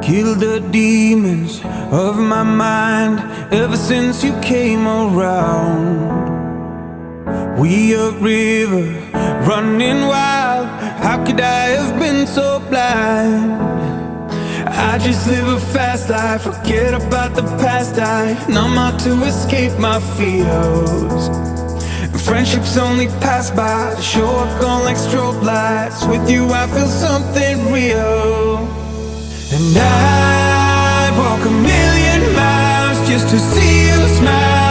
Killed the demons of my mind ever since you came around. We a river running wild. How could I have been so blind? I just live a fast life, forget about the past. I numb out to escape my fears. Friendships only pass by, show up gone like strobe lights. With you I feel something real. And I'd walk a million miles just to see you smile.